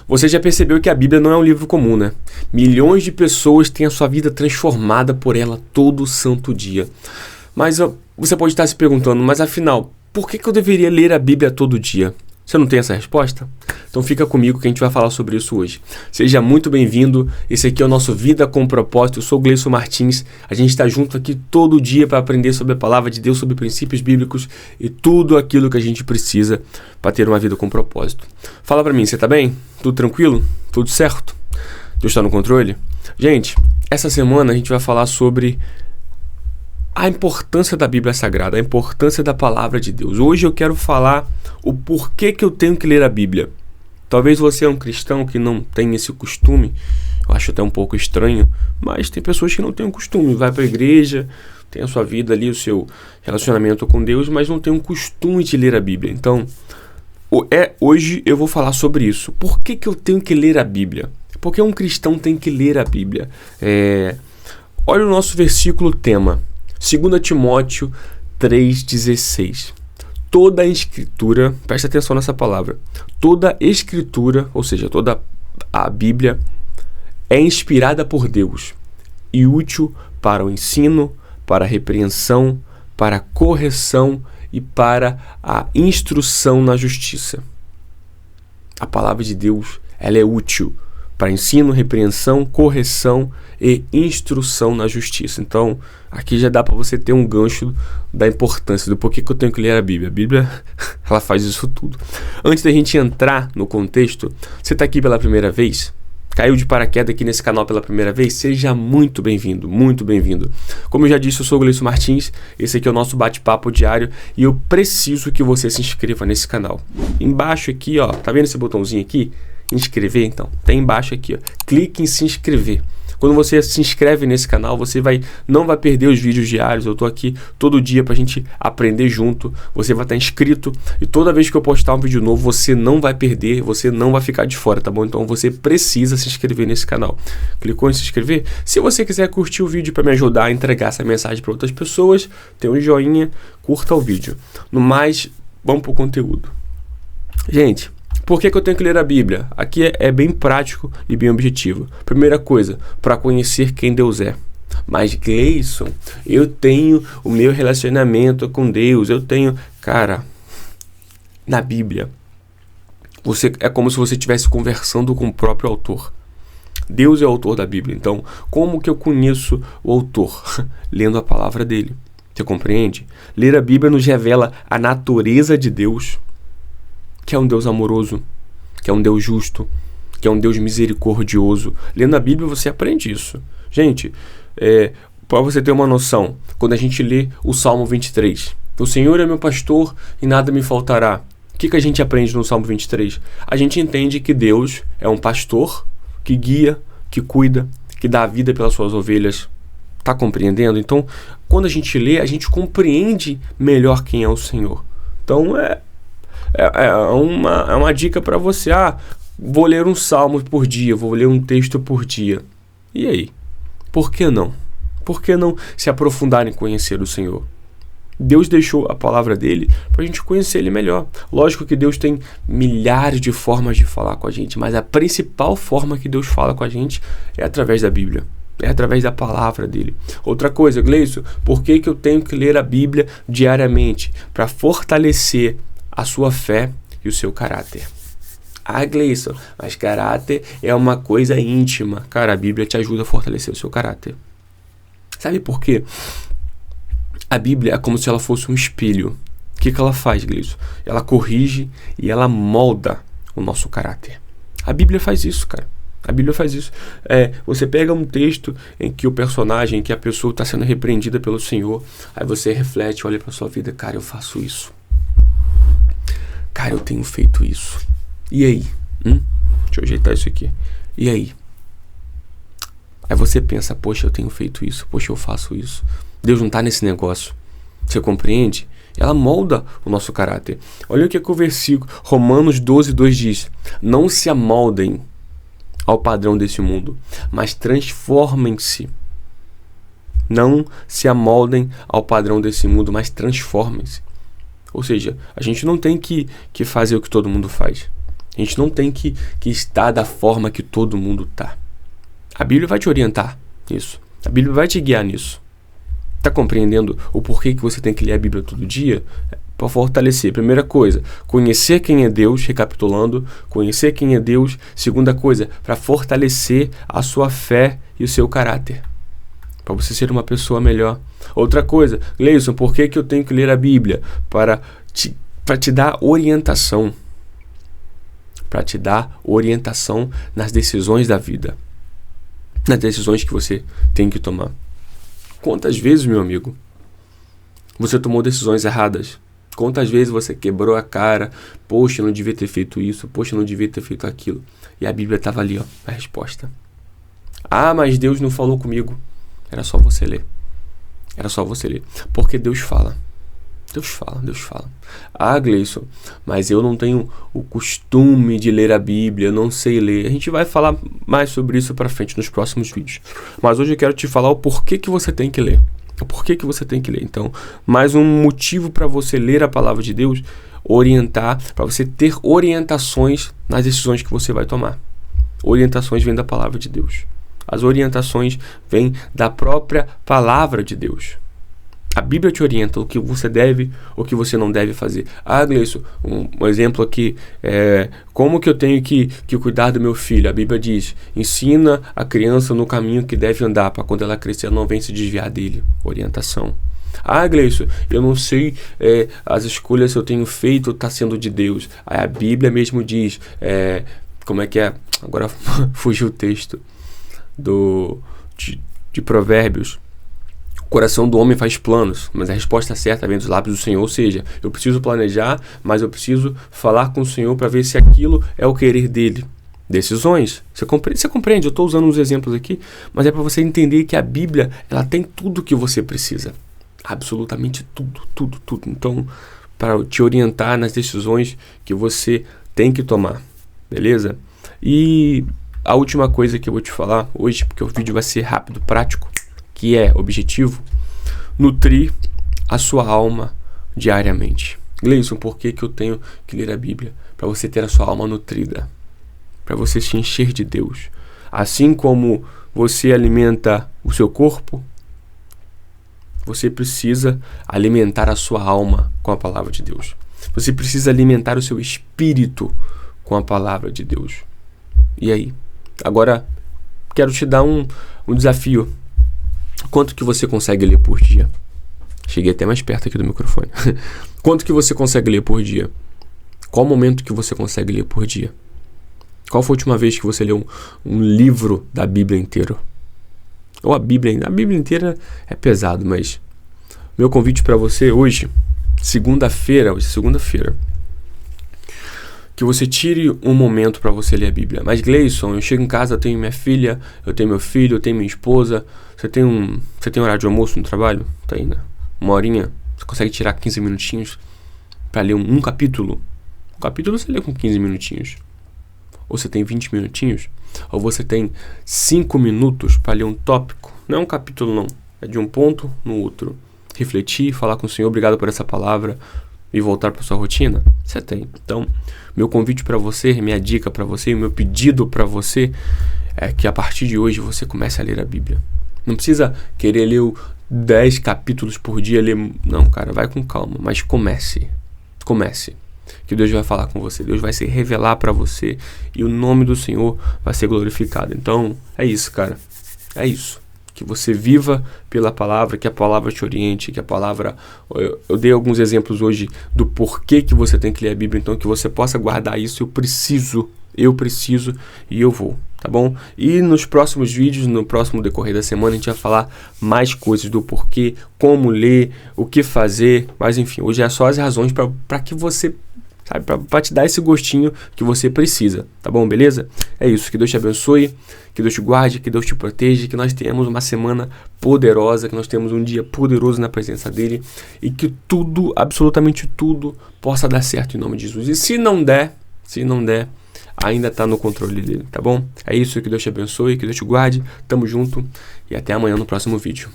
Você já percebeu que a Bíblia não é um livro comum, né? Milhões de pessoas têm a sua vida transformada por ela todo santo dia. Mas você pode estar se perguntando, mas afinal, por que eu deveria ler a Bíblia todo dia? Você não tem essa resposta? Então fica comigo que a gente vai falar sobre isso hoje. Seja muito bem-vindo. Esse aqui é o nosso Vida com Propósito. Eu sou o Gleison Martins. A gente está junto aqui todo dia para aprender sobre a Palavra de Deus, sobre princípios bíblicos e tudo aquilo que a gente precisa para ter uma vida com propósito. Fala para mim, você está bem? Tudo tranquilo? Tudo certo? Deus está no controle? Gente, essa semana a gente vai falar sobre a importância da Bíblia Sagrada, a importância da Palavra de Deus. Hoje eu quero falar o porquê que eu tenho que ler a Bíblia. Talvez você é um cristão que não tem esse costume, eu acho até um pouco estranho, mas tem pessoas que não têm o costume, vai para a igreja, tem a sua vida ali, o seu relacionamento com Deus, mas não tem um costume de ler a Bíblia. Então, hoje eu vou falar sobre isso. Por que eu tenho que ler a Bíblia? Porque um cristão tem que ler a Bíblia. Olha o nosso versículo tema, 2 Timóteo 3,16. Toda a escritura, presta atenção nessa palavra, toda escritura, ou seja, toda a Bíblia é inspirada por Deus e útil para o ensino, para a repreensão, para a correção e para a instrução na justiça. A palavra de Deus, ela é útil para ensino, repreensão, correção e instrução na justiça. Então, aqui já dá para você ter um gancho da importância do porquê que eu tenho que ler a Bíblia. A Bíblia, ela faz isso tudo. Antes da gente entrar no contexto, você está aqui pela primeira vez? Caiu de paraquedas aqui nesse canal pela primeira vez? Seja muito bem-vindo, muito bem-vindo. Como eu já disse, eu sou o Gleison Martins, esse aqui é o nosso bate-papo diário e eu preciso que você se inscreva nesse canal. Embaixo aqui, ó, tá vendo esse botãozinho aqui? Inscrever, então, tem embaixo aqui, ó. Clique em se inscrever. Quando você se inscreve nesse canal, você não vai perder os vídeos diários. Eu tô aqui todo dia pra gente aprender junto. Você vai estar inscrito e toda vez que eu postar um vídeo novo, você não vai perder, você não vai ficar de fora, tá bom? Então você precisa se inscrever nesse canal. Clicou em se inscrever? Se você quiser curtir o vídeo para me ajudar a entregar essa mensagem para outras pessoas, tem um joinha, curta o vídeo. No mais, vamos pro conteúdo. Gente, por que eu tenho que ler a Bíblia? Aqui é bem prático e bem objetivo. Primeira coisa, para conhecer quem Deus é. Mas Gleison, eu tenho o meu relacionamento com Deus, eu tenho... Cara, na Bíblia, é como se você estivesse conversando com o próprio autor. Deus é o autor da Bíblia, então como que eu conheço o autor? Lendo a palavra dele. Você compreende? Ler a Bíblia nos revela a natureza de Deus, que é um Deus amoroso, que é um Deus justo, que é um Deus misericordioso. Lendo a Bíblia você aprende isso. Gente, para você ter uma noção, quando a gente lê o Salmo 23, o Senhor é meu pastor e nada me faltará. O que a gente aprende no Salmo 23? A gente entende que Deus é um pastor que guia, que cuida, que dá a vida pelas suas ovelhas. Tá compreendendo? Então, quando a gente lê, a gente compreende melhor quem é o Senhor. Então, é uma dica para você. Vou ler um salmo por dia, vou ler um texto por dia. E aí? Por que não? Por que não se aprofundar em conhecer o Senhor? Deus deixou a palavra dele para a gente conhecer ele melhor. Lógico que Deus tem milhares de formas de falar com a gente, mas a principal forma que Deus fala com a gente é através da Bíblia. É através da palavra dele. Outra coisa, Gleison, por que eu tenho que ler a Bíblia diariamente? Para fortalecer a sua fé e o seu caráter. Gleison, mas caráter é uma coisa íntima. Cara, a Bíblia te ajuda a fortalecer o seu caráter. Sabe por quê? A Bíblia é como se ela fosse um espelho. O que ela faz, Gleison? Ela corrige e ela molda o nosso caráter. A Bíblia faz isso, cara. A Bíblia faz isso. Você pega um texto em que o personagem, em que a pessoa está sendo repreendida pelo Senhor, aí você reflete, olha para sua vida, cara, eu faço isso. Cara, eu tenho feito isso. E aí? Deixa eu ajeitar isso aqui. E aí? Aí você pensa, poxa, eu tenho feito isso. Poxa, eu faço isso. Deus não está nesse negócio. Você compreende? Ela molda o nosso caráter. Olha o que o versículo Romanos 12:2 diz. Não se amoldem ao padrão desse mundo, mas transformem-se. Não se amoldem ao padrão desse mundo, mas transformem-se. Ou seja, a gente não tem que fazer o que todo mundo faz. A gente não tem que estar da forma que todo mundo está. A Bíblia vai te orientar nisso. A Bíblia vai te guiar nisso. Está compreendendo o porquê que você tem que ler a Bíblia todo dia? Para fortalecer. Primeira coisa, conhecer quem é Deus, recapitulando, conhecer quem é Deus. Segunda coisa, para fortalecer a sua fé e o seu caráter. Para você ser uma pessoa melhor. Outra coisa, Gleison, por que eu tenho que ler a Bíblia? Para te dar orientação. Para te dar orientação nas decisões da vida. Nas decisões que você tem que tomar. Quantas vezes, meu amigo, você tomou decisões erradas? Quantas vezes você quebrou a cara? Poxa, eu não devia ter feito isso. Poxa, eu não devia ter feito aquilo. E a Bíblia estava ali, ó, a resposta. Ah, mas Deus não falou comigo. Era só você ler. Era só você ler. Porque Deus fala. Deus fala, Deus fala. Ah, Gleison, mas eu não tenho o costume de ler a Bíblia, eu não sei ler. A gente vai falar mais sobre isso para frente nos próximos vídeos. Mas hoje eu quero te falar o porquê que você tem que ler. O porquê que você tem que ler. Então, mais um motivo para você ler a palavra de Deus, orientar, para você ter orientações nas decisões que você vai tomar. Orientações vêm da palavra de Deus. As orientações vêm da própria palavra de Deus. A Bíblia te orienta o que você deve, o que você não deve fazer. Ah, Gleison, um exemplo aqui, como que eu tenho que cuidar do meu filho? A Bíblia diz, ensina a criança no caminho que deve andar, para quando ela crescer não venha se desviar dele. Orientação. Ah, Gleison, eu não sei as escolhas que eu tenho feito está sendo de Deus. Aí a Bíblia mesmo diz, como é que é? Agora fugiu o texto de Provérbios. O coração do homem faz planos, mas a resposta certa vem dos lábios do Senhor. Ou seja, eu preciso planejar, mas eu preciso falar com o Senhor para ver se aquilo é o querer dele. Decisões. Você compreende? Eu estou usando uns exemplos aqui, mas é para você entender que a Bíblia ela tem tudo o que você precisa. Absolutamente tudo, tudo, tudo. Então, para te orientar nas decisões que você tem que tomar. Beleza? E a última coisa que eu vou te falar hoje, porque o vídeo vai ser rápido, prático, que é objetivo, nutrir a sua alma diariamente. Gleison, por que eu tenho que ler a Bíblia? Para você ter a sua alma nutrida, para você se encher de Deus. Assim como você alimenta o seu corpo, você precisa alimentar a sua alma com a palavra de Deus. Você precisa alimentar o seu espírito com a palavra de Deus. E aí? Agora, quero te dar um desafio. Quanto que você consegue ler por dia? Cheguei até mais perto aqui do microfone. Quanto que você consegue ler por dia? Qual momento que você consegue ler por dia? Qual foi a última vez que você leu um livro da Bíblia inteiro? Ou a Bíblia inteira é pesado, mas meu convite para você hoje, segunda-feira, que você tire um momento para você ler a Bíblia. Mas Gleison, eu chego em casa, eu tenho minha filha, eu tenho meu filho, eu tenho minha esposa. Você tem horário de almoço no trabalho? Tem, né? Uma horinha. Você consegue tirar 15 minutinhos para ler um capítulo? Um capítulo você lê com 15 minutinhos. Ou você tem 20 minutinhos. Ou você tem 5 minutos para ler um tópico. Não é um capítulo não. É de um ponto no outro. Refletir, falar com o Senhor, obrigado por essa palavra. E voltar para sua rotina? Você tem. Então, meu convite para você, minha dica para você, meu pedido para você é que a partir de hoje você comece a ler a Bíblia. Não precisa querer ler 10 capítulos por dia. Não, cara, vai com calma. Mas comece. Que Deus vai falar com você. Deus vai se revelar para você. E o nome do Senhor vai ser glorificado. Então, é isso, cara. É isso. Que você viva pela palavra, que a palavra te oriente, que a palavra... Eu dei alguns exemplos hoje do porquê que você tem que ler a Bíblia, então que você possa guardar isso. Eu preciso e eu vou, tá bom? E nos próximos vídeos, no próximo decorrer da semana, a gente vai falar mais coisas do porquê, como ler, o que fazer, mas enfim, hoje é só as razões para que você... Para te dar esse gostinho que você precisa, tá bom? Beleza? É isso, que Deus te abençoe, que Deus te guarde, que Deus te proteja, que nós tenhamos uma semana poderosa, que nós tenhamos um dia poderoso na presença dele e que tudo, absolutamente tudo, possa dar certo em nome de Jesus. E se não der, ainda está no controle dele, tá bom? É isso, que Deus te abençoe, que Deus te guarde, tamo junto e até amanhã no próximo vídeo.